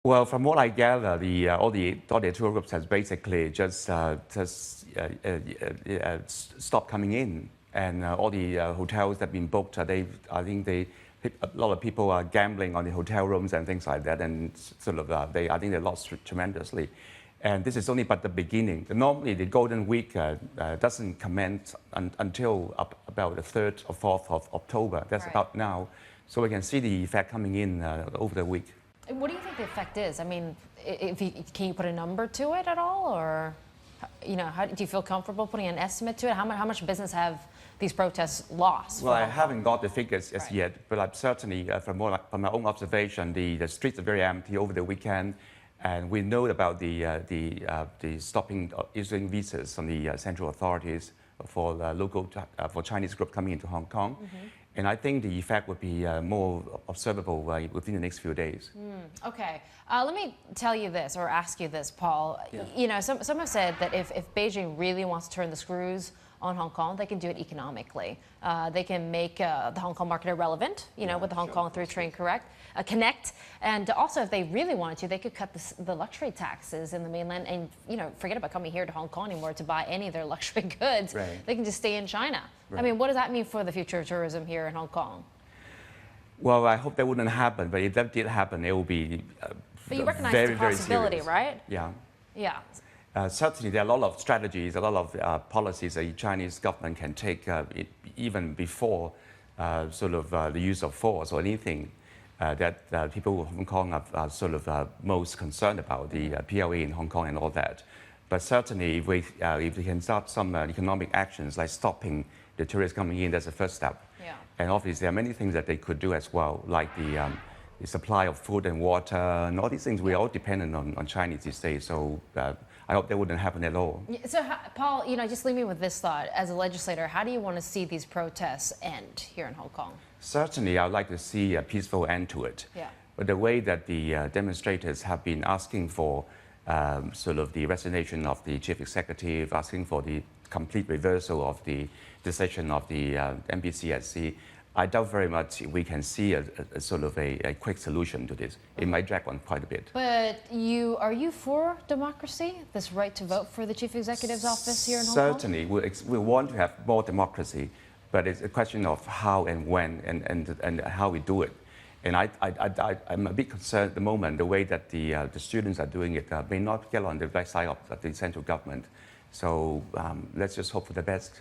Well, from what I gather, all the tour groups has basically just stopped coming in, and all the hotels that have been booked, I think a lot of people are gambling on the hotel rooms and things like that, and sort of I think they lost tremendously. And this is only but the beginning. Normally, the Golden Week doesn't commence until about the 3rd or 4th of October. That's Right. about now. So we can see the effect coming in over the week. What do you think the effect is? I mean, can you put a number to it at all, or do you feel comfortable putting an estimate to it? How much business have these protests lost? Well, I haven't got the figures as Right. yet, but I'm certainly, from my own observation, the streets are very empty over the weekend, and we know about the stopping issuing visas from the central authorities for for Chinese group coming into Hong Kong. And I think the effect would be more observable within the next few days. Okay, let me tell you this, or ask you this, Paul. Yeah. Some have said that if Beijing really wants to turn the screws on Hong Kong, they can do it economically. They can make the Hong Kong market irrelevant, with the Hong Kong through train connect. And also, if they really wanted to, they could cut the luxury taxes in the mainland and, forget about coming here to Hong Kong anymore to buy any of their luxury goods. Right. They can just stay in China. Right. I mean, what does that mean for the future of tourism here in Hong Kong? Well, I hope that wouldn't happen, but if that did happen, it will be But you recognize very, the very possibility, serious. right? Yeah. Yeah. Certainly, there are a lot of strategies, a lot of policies that the Chinese government can take even before the use of force or anything that people of Hong Kong are most concerned about, the PLA in Hong Kong and all that. But certainly, if we can start some economic actions like stopping the tourists coming in, that's the first step. Yeah. And obviously, there are many things that they could do as well, like the supply of food and water and all these things. We're all dependent on Chinese these days. So I hope that wouldn't happen at all. So, Paul, just leave me with this thought. As a legislator, how do you want to see these protests end here in Hong Kong? Certainly, I'd like to see a peaceful end to it. Yeah. But the way that the demonstrators have been asking for the resignation of the chief executive, asking for the complete reversal of the decision of the MPCSC, I doubt very much we can see a quick solution to this. It might drag on quite a bit. But are you for democracy, this right to vote for the chief executive's office here in Hong Kong? Certainly, we want to have more democracy, but it's a question of how and when and how we do it. And I'm a bit concerned at the moment the way that the students are doing it may not get on the right side of the central government. So let's just hope for the best.